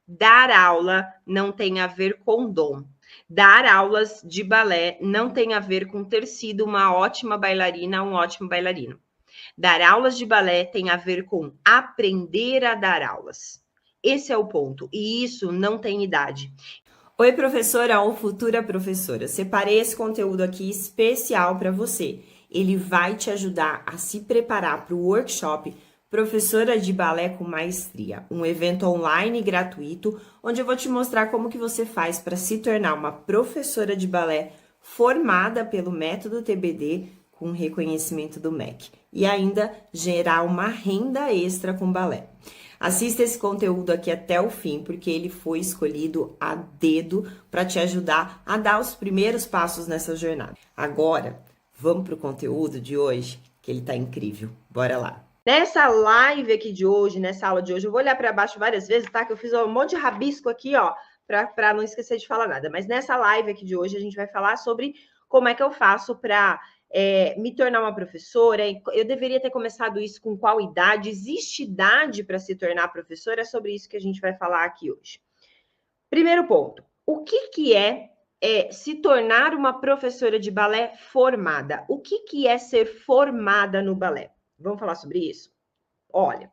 Dar aula não tem a ver com dom. Dar aulas de balé não tem a ver com ter sido uma ótima bailarina, um ótimo bailarino. Dar aulas de balé tem a ver com aprender a dar aulas. Esse é o ponto. E isso não tem idade. Oi, professora ou futura professora. Separei esse conteúdo aqui especial para você. Ele vai te ajudar a se preparar para o workshop Professora de Balé com Maestria, um evento online gratuito, onde eu vou te mostrar como que você faz para se tornar uma professora de balé formada pelo método TBD com reconhecimento do MEC e ainda gerar uma renda extra com balé. Assista esse conteúdo aqui até o fim, porque ele foi escolhido a dedo para te ajudar a dar os primeiros passos nessa jornada. Agora, vamos para o conteúdo de hoje, que ele tá incrível. Bora lá! Nessa live aqui de hoje, nessa aula de hoje, eu vou olhar para baixo várias vezes, tá? Que eu fiz um monte de rabisco aqui, ó, para não esquecer de falar nada. Mas nessa live aqui de hoje, a gente vai falar sobre como é que eu faço para me tornar uma professora. Eu deveria ter começado isso com qual idade? Existe idade para se tornar professora? É sobre isso que a gente vai falar aqui hoje. Primeiro ponto, o que é se tornar uma professora de balé formada? O que é ser formada no balé? Vamos falar sobre isso? Olha,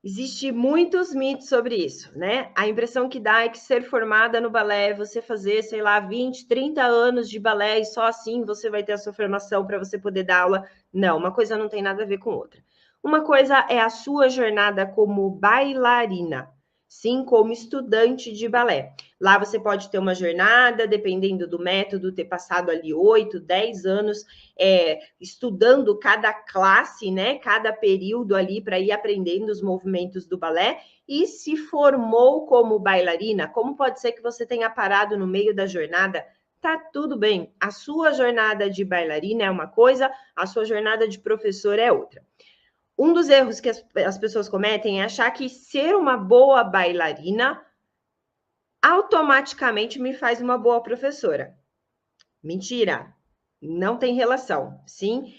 existe muitos mitos sobre isso, né? A impressão que dá é que ser formada no balé é você fazer, sei lá, 20, 30 anos de balé e só assim você vai ter a sua formação para você poder dar aula. Não, uma coisa não tem nada a ver com outra. Uma coisa é a sua jornada como bailarina, sim, como estudante de balé. Lá você pode ter uma jornada, dependendo do método, ter passado ali 8, 10 anos estudando cada classe, né? Cada período ali para ir aprendendo os movimentos do balé e se formou como bailarina. Como pode ser que você tenha parado no meio da jornada? Tá tudo bem. A sua jornada de bailarina é uma coisa, a sua jornada de professor é outra. Um dos erros que as pessoas cometem é achar que ser uma boa bailarina automaticamente me faz uma boa professora. Mentira, não tem relação, sim?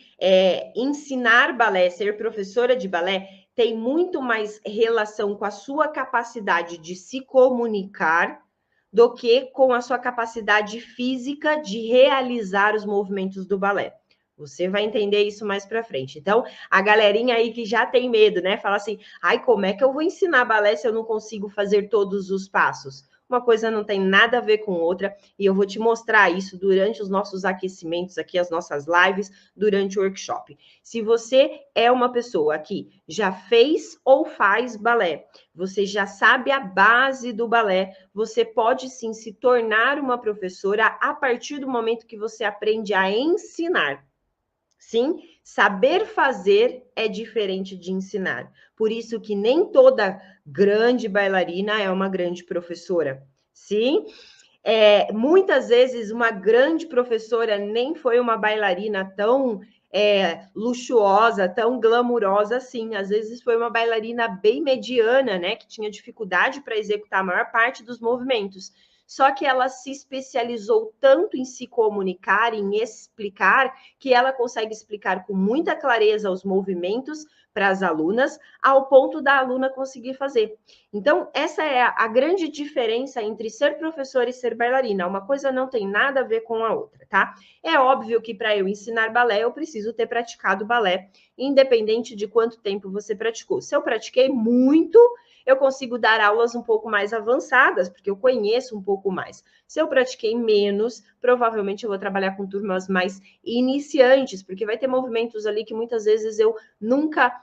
Ensinar balé, ser professora de balé, tem muito mais relação com a sua capacidade de se comunicar do que com a sua capacidade física de realizar os movimentos do balé. Você vai entender isso mais para frente. Então, a galerinha aí que já tem medo, né? Fala assim: ai, como é que eu vou ensinar balé se eu não consigo fazer todos os passos? Uma coisa não tem nada a ver com outra, e eu vou te mostrar isso durante os nossos aquecimentos aqui, as nossas lives, durante o workshop. Se você é uma pessoa que já fez ou faz balé, você já sabe a base do balé, você pode sim se tornar uma professora a partir do momento que você aprende a ensinar. Sim, saber fazer é diferente de ensinar. Por isso que nem toda grande bailarina é uma grande professora. Sim, muitas vezes uma grande professora nem foi uma bailarina tão luxuosa, tão glamurosa assim. Às vezes foi uma bailarina bem mediana, né? Que tinha dificuldade para executar a maior parte dos movimentos. Só que ela se especializou tanto em se comunicar, em explicar, que ela consegue explicar com muita clareza os movimentos para as alunas, ao ponto da aluna conseguir fazer. Então, essa é a grande diferença entre ser professor e ser bailarina. Uma coisa não tem nada a ver com a outra, tá? É óbvio que para eu ensinar balé, eu preciso ter praticado balé, independente de quanto tempo você praticou. Se eu pratiquei muito, eu consigo dar aulas um pouco mais avançadas, porque eu conheço um pouco mais. Se eu pratiquei menos, provavelmente eu vou trabalhar com turmas mais iniciantes, porque vai ter movimentos ali que muitas vezes eu nunca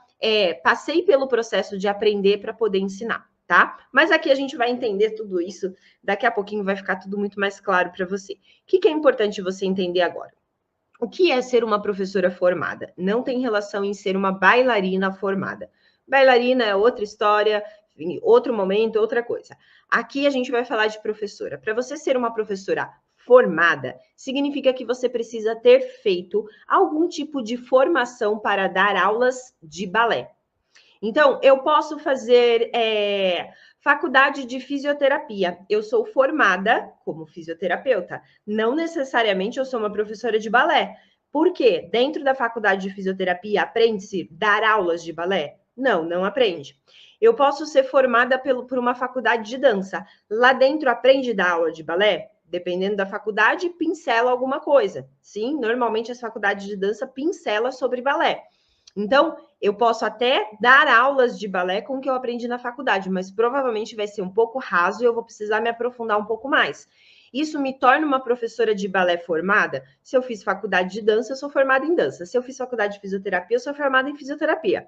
passei pelo processo de aprender para poder ensinar, tá? Mas aqui a gente vai entender tudo isso, daqui a pouquinho vai ficar tudo muito mais claro para você. O que é importante você entender agora? O que é ser uma professora formada? Não tem relação em ser uma bailarina formada. Bailarina é outra história, outro momento, outra coisa. Aqui a gente vai falar de professora. Para você ser uma professora formada, significa que você precisa ter feito algum tipo de formação para dar aulas de balé. Então, eu posso fazer faculdade de fisioterapia. Eu sou formada como fisioterapeuta. Não necessariamente eu sou uma professora de balé. Por quê? Dentro da faculdade de fisioterapia, aprende-se dar aulas de balé? Não aprende. Eu posso ser formada por uma faculdade de dança. Lá dentro aprende a dar aula de balé? Dependendo da faculdade, pincela alguma coisa. Sim, normalmente as faculdades de dança pincelam sobre balé. Então, eu posso até dar aulas de balé com o que eu aprendi na faculdade, mas provavelmente vai ser um pouco raso e eu vou precisar me aprofundar um pouco mais. Isso me torna uma professora de balé formada? Se eu fiz faculdade de dança, eu sou formada em dança. Se eu fiz faculdade de fisioterapia, eu sou formada em fisioterapia.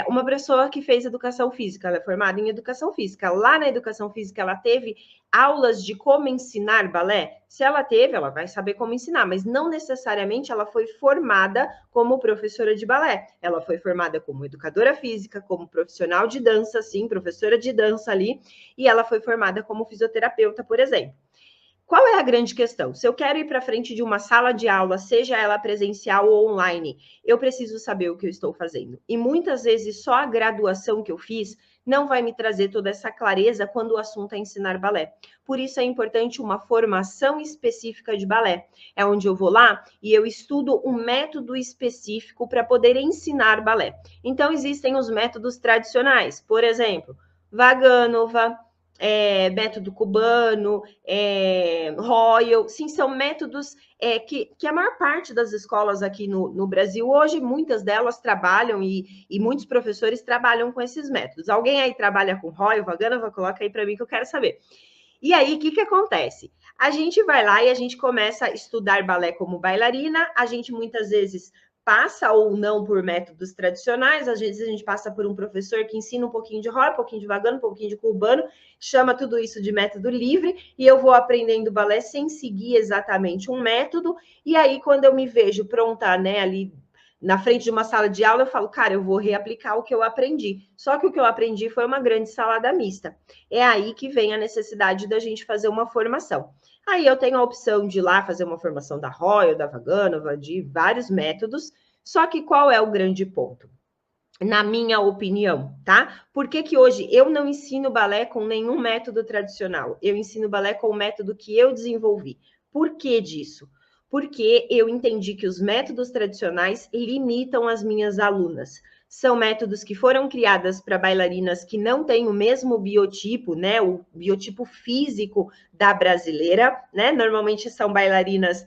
Uma pessoa que fez educação física, ela é formada em educação física. Lá na educação física, ela teve aulas de como ensinar balé? Se ela teve, ela vai saber como ensinar, mas não necessariamente ela foi formada como professora de balé. Ela foi formada como educadora física, como profissional de dança, sim, professora de dança ali, e ela foi formada como fisioterapeuta, por exemplo. Qual é a grande questão? Se eu quero ir para frente de uma sala de aula, seja ela presencial ou online, eu preciso saber o que eu estou fazendo. E muitas vezes só a graduação que eu fiz não vai me trazer toda essa clareza quando o assunto é ensinar balé. Por isso é importante uma formação específica de balé. É onde eu vou lá e eu estudo um método específico para poder ensinar balé. Então existem os métodos tradicionais, por exemplo, Vaganova, método cubano, Royal, sim, são métodos que a maior parte das escolas aqui no Brasil, hoje, muitas delas trabalham e muitos professores trabalham com esses métodos. Alguém aí trabalha com Royal, Vaganova? Coloca aí para mim que eu quero saber. E aí, o que acontece? A gente vai lá e a gente começa a estudar balé como bailarina, a gente muitas vezes passa ou não por métodos tradicionais, às vezes a gente passa por um professor que ensina um pouquinho de Royal, um pouquinho de Vagano, um pouquinho de cubano, chama tudo isso de método livre, e eu vou aprendendo balé sem seguir exatamente um método, e aí quando eu me vejo pronta, né, ali na frente de uma sala de aula, eu falo, cara, eu vou reaplicar o que eu aprendi. Só que o que eu aprendi foi uma grande salada mista. É aí que vem a necessidade da gente fazer uma formação. Aí eu tenho a opção de ir lá fazer uma formação da Royal, da Vaganova, de vários métodos. Só que qual é o grande ponto? Na minha opinião, tá? Por que hoje eu não ensino balé com nenhum método tradicional? Eu ensino balé com o método que eu desenvolvi. Por que disso? Porque eu entendi que os métodos tradicionais limitam as minhas alunas. São métodos que foram criadas para bailarinas que não têm o mesmo biotipo, né? O biotipo físico da brasileira, né? Normalmente são bailarinas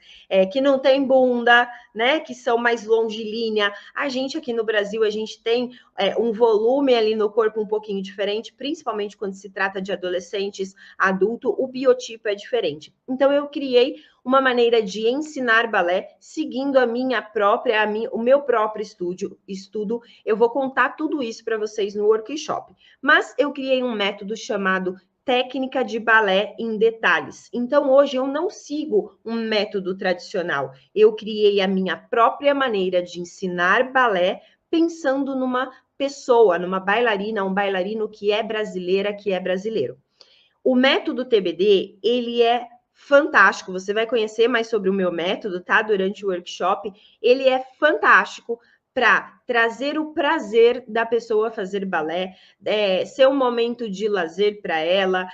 que não têm bunda, né? Que são mais longilínea. A gente aqui no Brasil, a gente tem um volume ali no corpo um pouquinho diferente, principalmente quando se trata de adolescentes, adulto, o biotipo é diferente. Então, eu criei uma maneira de ensinar balé seguindo o meu próprio estudo. Eu vou contar tudo isso para vocês no workshop. Mas eu criei um método chamado técnica de balé em detalhes. Então, hoje eu não sigo um método tradicional. Eu criei a minha própria maneira de ensinar balé pensando numa pessoa, numa bailarina, um bailarino que é brasileira, que é brasileiro. O método TBD, ele é fantástico. Você vai conhecer mais sobre o meu método, tá? Durante o workshop. Ele é fantástico para trazer o prazer da pessoa fazer balé, ser um momento de lazer para ela,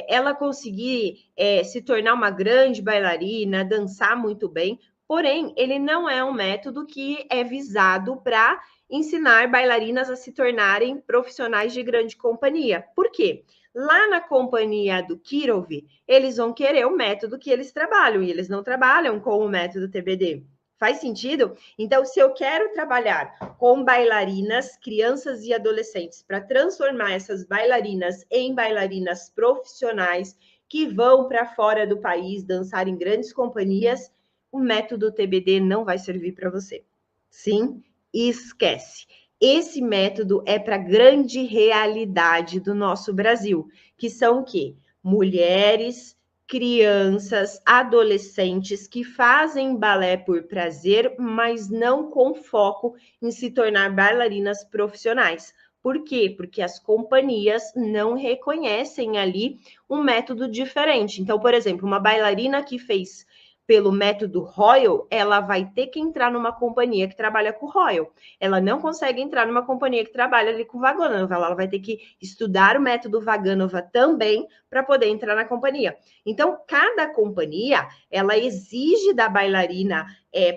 ela conseguir se tornar uma grande bailarina, dançar muito bem. Porém, ele não é um método que é visado para ensinar bailarinas a se tornarem profissionais de grande companhia. Por quê? Lá na companhia do Kirov, eles vão querer o método que eles trabalham, e eles não trabalham com o método TBD. Faz sentido? Então, se eu quero trabalhar com bailarinas, crianças e adolescentes, para transformar essas bailarinas em bailarinas profissionais que vão para fora do país dançar em grandes companhias, o método TBD não vai servir para você. Sim, esquece. Esse método é para a grande realidade do nosso Brasil, que são o quê? Mulheres, crianças, adolescentes que fazem balé por prazer, mas não com foco em se tornar bailarinas profissionais. Por quê? Porque as companhias não reconhecem ali um método diferente. Então, por exemplo, uma bailarina que fez pelo método Royal, ela vai ter que entrar numa companhia que trabalha com Royal. Ela não consegue entrar numa companhia que trabalha ali com Vaganova. Ela vai ter que estudar o método Vaganova também para poder entrar na companhia. Então, cada companhia, ela exige da bailarina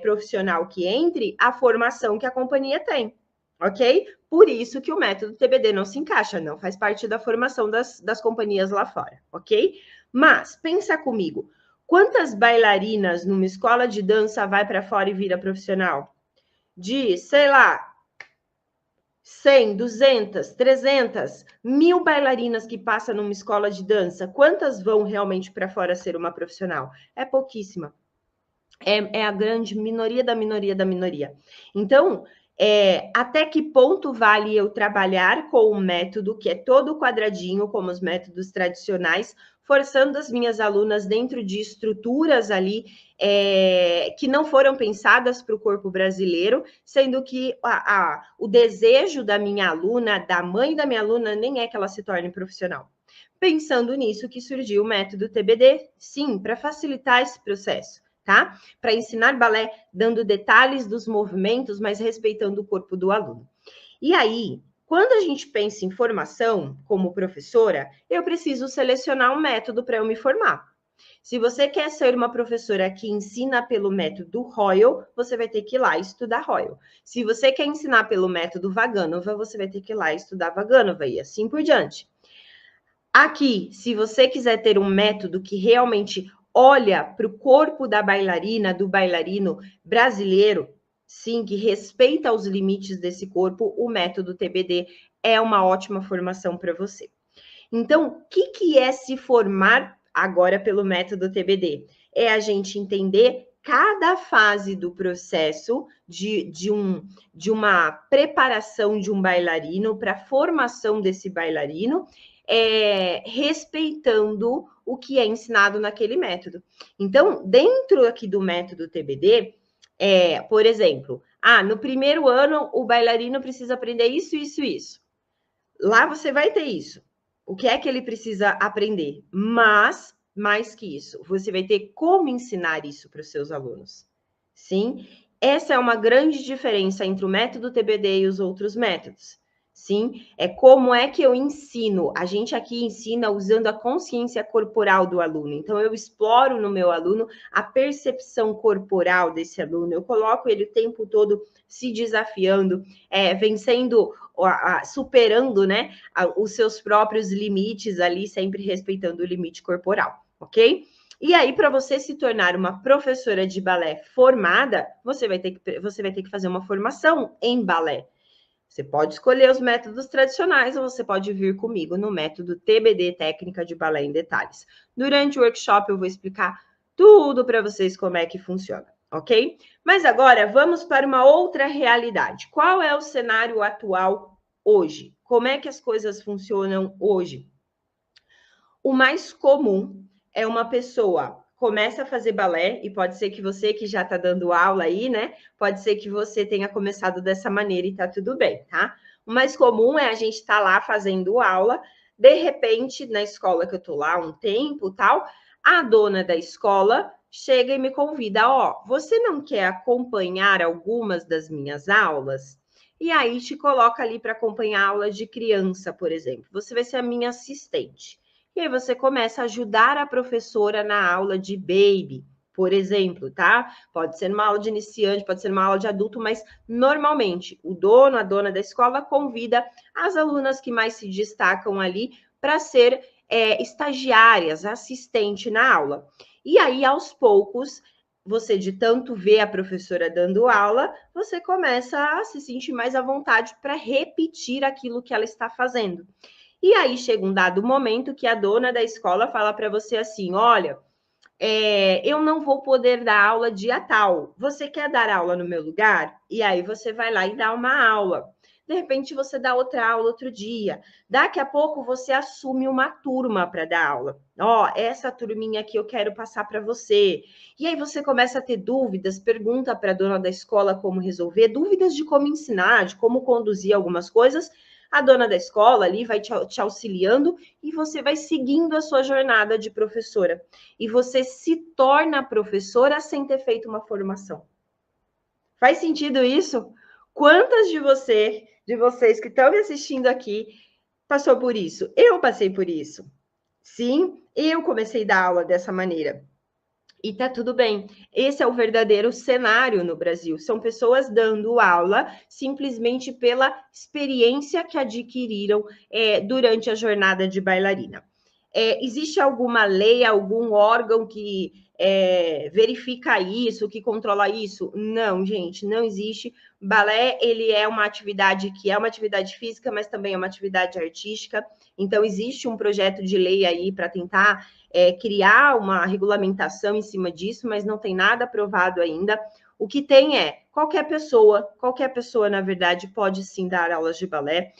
profissional que entre a formação que a companhia tem. ok? Por isso que o método TBD não se encaixa, não faz parte da formação das companhias lá fora, ok? Mas, pensa comigo, quantas bailarinas numa escola de dança vai para fora e vira profissional? De, sei lá, 100, 200, 300, 1000 bailarinas que passam numa escola de dança, quantas vão realmente para fora ser uma profissional? É pouquíssima. É a grande minoria da minoria da minoria. Então, até que ponto vale eu trabalhar com um método que é todo quadradinho, como os métodos tradicionais, forçando as minhas alunas dentro de estruturas ali que não foram pensadas para o corpo brasileiro, sendo que o desejo da minha aluna, da mãe da minha aluna, nem é que ela se torne profissional. Pensando nisso que surgiu o método TBD, sim, para facilitar esse processo. Tá? Para ensinar balé, dando detalhes dos movimentos, mas respeitando o corpo do aluno. E aí, quando a gente pensa em formação, como professora, eu preciso selecionar um método para eu me formar. Se você quer ser uma professora que ensina pelo método Royal, você vai ter que ir lá estudar Royal. Se você quer ensinar pelo método Vaganova, você vai ter que ir lá estudar Vaganova e assim por diante. Aqui, se você quiser ter um método que realmente olha para o corpo da bailarina, do bailarino brasileiro, sim, que respeita os limites desse corpo, o método TBD é uma ótima formação para você. Então, o que é se formar agora pelo método TBD? É a gente entender cada fase do processo de uma preparação de um bailarino para a formação desse bailarino, respeitando o que é ensinado naquele método. Então, dentro aqui do método TBD, por exemplo, no primeiro ano o bailarino precisa aprender isso, isso, isso. Lá você vai ter isso. O que é que ele precisa aprender? Mas, mais que isso, você vai ter como ensinar isso para os seus alunos. Sim? Essa é uma grande diferença entre o método TBD e os outros métodos. Sim? É como é que eu ensino. A gente aqui ensina usando a consciência corporal do aluno. Então, eu exploro no meu aluno a percepção corporal desse aluno. Eu coloco ele o tempo todo se desafiando, vencendo, superando, né, os seus próprios limites ali, sempre respeitando o limite corporal, ok? E aí, para você se tornar uma professora de balé formada, você vai ter que fazer uma formação em balé. Você pode escolher os métodos tradicionais ou você pode vir comigo no método TBD, Técnica de Balé em Detalhes. Durante o workshop eu vou explicar tudo para vocês como é que funciona, ok? Mas agora vamos para uma outra realidade. Qual é o cenário atual hoje? Como é que as coisas funcionam hoje? O mais comum é uma pessoa começa a fazer balé, e pode ser que você que já está dando aula aí, né? Pode ser que você tenha começado dessa maneira e tá tudo bem, tá? O mais comum é a gente estar lá fazendo aula, de repente, na escola que eu tô lá um tempo, tal, a dona da escola chega e me convida, você não quer acompanhar algumas das minhas aulas? E aí te coloca ali para acompanhar a aula de criança, por exemplo. Você vai ser a minha assistente. E aí você começa a ajudar a professora na aula de baby, por exemplo, tá? Pode ser uma aula de iniciante, pode ser uma aula de adulto, mas normalmente o dono, a dona da escola convida as alunas que mais se destacam ali para ser estagiárias, assistente na aula. E aí, aos poucos, você de tanto ver a professora dando aula, você começa a se sentir mais à vontade para repetir aquilo que ela está fazendo. E aí chega um dado momento que a dona da escola fala para você assim: olha, eu não vou poder dar aula dia tal. Você quer dar aula no meu lugar? E aí você vai lá e dá uma aula. De repente você dá outra aula outro dia. Daqui a pouco você assume uma turma para dar aula. Essa turminha aqui eu quero passar para você. E aí você começa a ter dúvidas, pergunta para a dona da escola como resolver, dúvidas de como ensinar, de como conduzir algumas coisas. A dona da escola ali vai te auxiliando e você vai seguindo a sua jornada de professora. E você se torna professora sem ter feito uma formação. Faz sentido isso? Quantas de vocês que estão me assistindo aqui passou por isso? Eu passei por isso. Sim, eu comecei a dar aula dessa maneira. E tá tudo bem. Esse é o verdadeiro cenário no Brasil. São pessoas dando aula simplesmente pela experiência que adquiriram durante a jornada de bailarina. Existe alguma lei, algum órgão que verifica isso, que controla isso? Não, gente, não existe. Balé, ele é uma atividade que é uma atividade física, mas também é uma atividade artística. Então, existe um projeto de lei aí para tentar criar uma regulamentação em cima disso, mas não tem nada aprovado ainda. O que tem qualquer pessoa, na verdade, pode sim dar aulas de balé.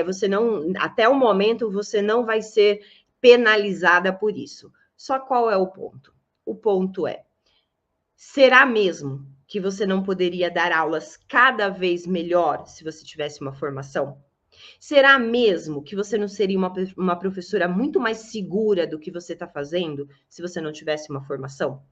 Você não, até o momento, você não vai ser penalizada por isso. Só qual é o ponto? O ponto será mesmo que você não poderia dar aulas cada vez melhor se você tivesse uma formação? Será mesmo que você não seria uma professora muito mais segura do que você está fazendo se você não tivesse uma formação?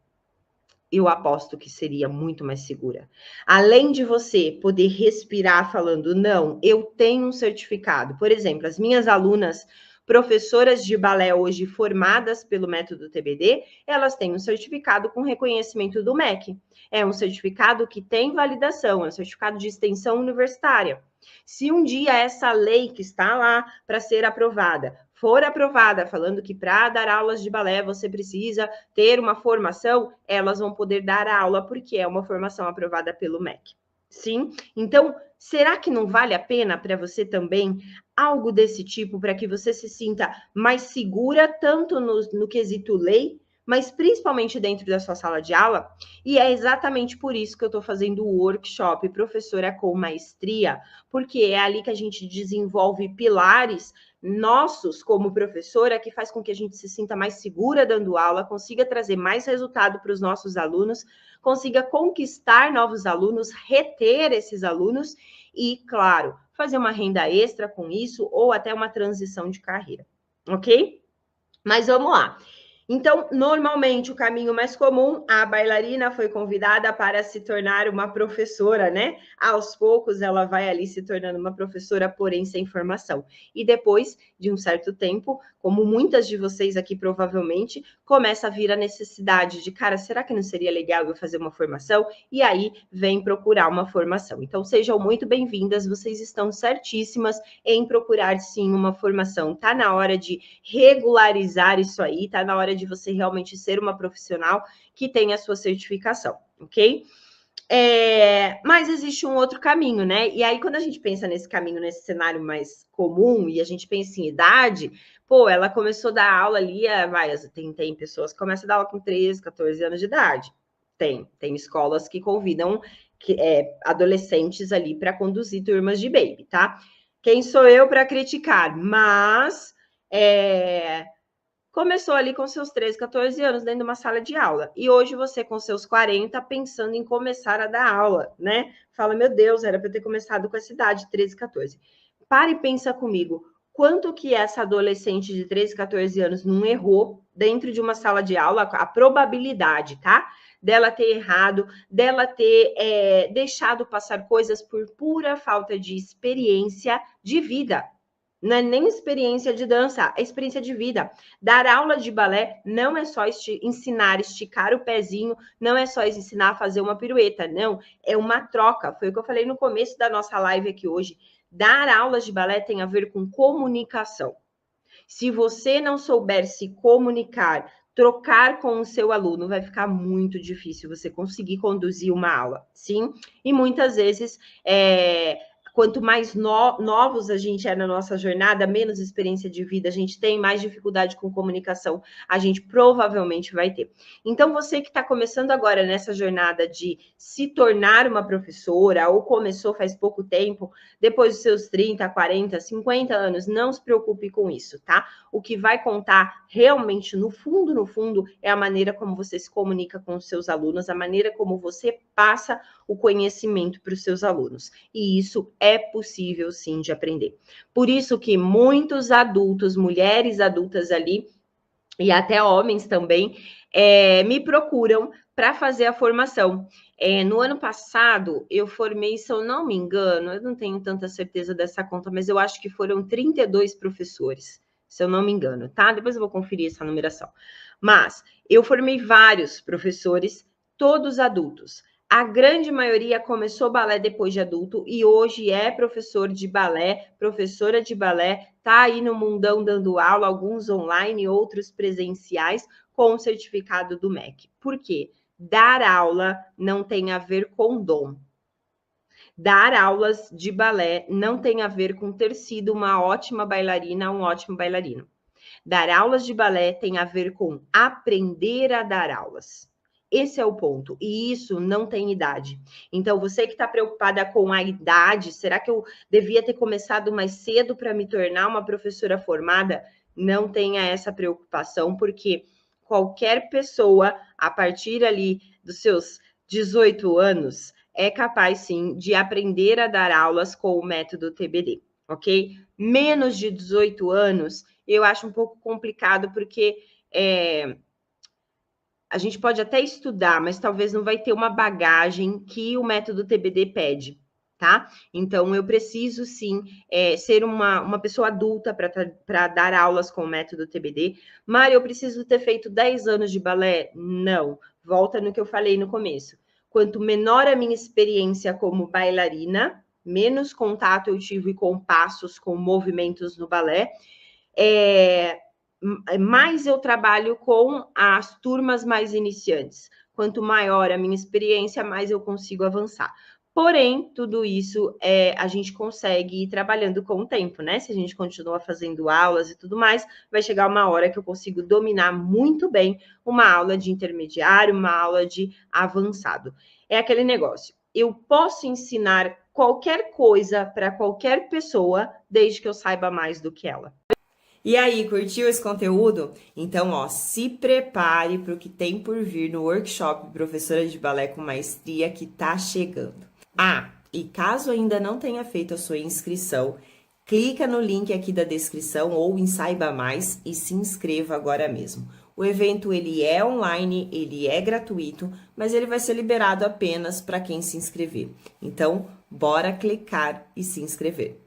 Eu aposto que seria muito mais segura. Além de você poder respirar falando, não, eu tenho um certificado. Por exemplo, as minhas alunas, professoras de balé hoje formadas pelo método TBD, elas têm um certificado com reconhecimento do MEC. É um certificado que tem validação, é um certificado de extensão universitária. Se um dia essa lei que está lá para ser aprovada for aprovada, falando que para dar aulas de balé você precisa ter uma formação, elas vão poder dar a aula porque é uma formação aprovada pelo MEC. Sim? Então, será que não vale a pena para você também algo desse tipo para que você se sinta mais segura, tanto no quesito lei, mas principalmente dentro da sua sala de aula? E é exatamente por isso que eu estou fazendo o workshop Professora com Maestria, porque é ali que a gente desenvolve pilares nossos como professora, que faz com que a gente se sinta mais segura dando aula, consiga trazer mais resultado para os nossos alunos, consiga conquistar novos alunos, reter esses alunos e, claro, fazer uma renda extra com isso ou até uma transição de carreira, ok? Mas vamos lá. Então, normalmente, o caminho mais comum, a bailarina foi convidada para se tornar uma professora, né? Aos poucos, ela vai ali se tornando uma professora, porém sem formação. E depois de um certo tempo, como muitas de vocês aqui provavelmente, começa a vir a necessidade de, cara, será que não seria legal eu fazer uma formação? E aí, vem procurar uma formação. Então, sejam muito bem-vindas, vocês estão certíssimas em procurar, sim, uma formação. Tá na hora de regularizar isso aí, tá na hora de você realmente ser uma profissional que tenha a sua certificação, ok? Mas existe um outro caminho, né? E aí, quando a gente pensa nesse caminho, nesse cenário mais comum, e a gente pensa em idade, pô, ela começou a dar aula ali, tem pessoas que começam a dar aula com 13, 14 anos de idade. Tem escolas que convidam adolescentes ali para conduzir turmas de baby, tá? Quem sou eu para criticar? Mas começou ali com seus 13, 14 anos dentro de uma sala de aula. E hoje você, com seus 40, pensando em começar a dar aula, né? Fala, meu Deus, era para eu ter começado com essa idade, 13, 14. Para e pensa comigo, quanto que essa adolescente de 13, 14 anos não errou dentro de uma sala de aula, a probabilidade, tá? Dela ter errado, dela ter deixado passar coisas por pura falta de experiência de vida. Não é nem experiência de dança, é experiência de vida. Dar aula de balé não é só ensinar, esticar o pezinho, não é só ensinar a fazer uma pirueta, não. É uma troca. Foi o que eu falei no começo da nossa live aqui hoje. Dar aulas de balé tem a ver com comunicação. Se você não souber se comunicar, trocar com o seu aluno, vai ficar muito difícil você conseguir conduzir uma aula, sim? E muitas vezes quanto mais novos a gente é na nossa jornada, menos experiência de vida a gente tem, mais dificuldade com comunicação a gente provavelmente vai ter. Então, você que está começando agora nessa jornada de se tornar uma professora, ou começou faz pouco tempo, depois dos seus 30, 40, 50 anos, não se preocupe com isso, tá? O que vai contar realmente, no fundo, é a maneira como você se comunica com os seus alunos, a maneira como você passa o conhecimento para os seus alunos. E isso é possível, sim, de aprender. Por isso que muitos adultos, mulheres adultas ali, e até homens também, me procuram para fazer a formação. No ano passado, eu formei, se eu não me engano, eu não tenho tanta certeza dessa conta, mas eu acho que foram 32 professores. se eu não me engano, tá? Depois eu vou conferir essa numeração. Mas eu formei vários professores, todos adultos. A grande maioria começou balé depois de adulto e hoje é professor de balé, professora de balé, tá aí no mundão dando aula, alguns online, outros presenciais, com o certificado do MEC. Por quê? Dar aula não tem a ver com dom. Dar aulas de balé não tem a ver com ter sido uma ótima bailarina, um ótimo bailarino. Dar aulas de balé tem a ver com aprender a dar aulas. Esse é o ponto. E isso não tem idade. Então, você que está preocupada com a idade, será que eu devia ter começado mais cedo para me tornar uma professora formada? Não tenha essa preocupação, porque qualquer pessoa, a partir ali dos seus 18 anos, é capaz, sim, de aprender a dar aulas com o método TBD, ok? Menos de 18 anos, eu acho um pouco complicado, porque a gente pode até estudar, mas talvez não vai ter uma bagagem que o método TBD pede, tá? Então, eu preciso, sim, ser uma pessoa adulta para dar aulas com o método TBD. Mari, eu preciso ter feito 10 anos de balé? Não. Volta no que eu falei no começo. Quanto menor a minha experiência como bailarina, menos contato eu tive com passos, com movimentos no balé, mais eu trabalho com as turmas mais iniciantes. Quanto maior a minha experiência, mais eu consigo avançar. Porém, tudo isso a gente consegue ir trabalhando com o tempo, né? Se a gente continua fazendo aulas e tudo mais, vai chegar uma hora que eu consigo dominar muito bem uma aula de intermediário, uma aula de avançado. É aquele negócio. Eu posso ensinar qualquer coisa para qualquer pessoa, desde que eu saiba mais do que ela. E aí, curtiu esse conteúdo? Então, ó, se prepare para o que tem por vir no workshop Professora de Balé com Maestria que tá chegando. Ah, e caso ainda não tenha feito a sua inscrição, clica no link aqui da descrição ou em Saiba Mais e se inscreva agora mesmo. O evento ele é online, ele é gratuito, mas ele vai ser liberado apenas para quem se inscrever. Então, bora clicar e se inscrever.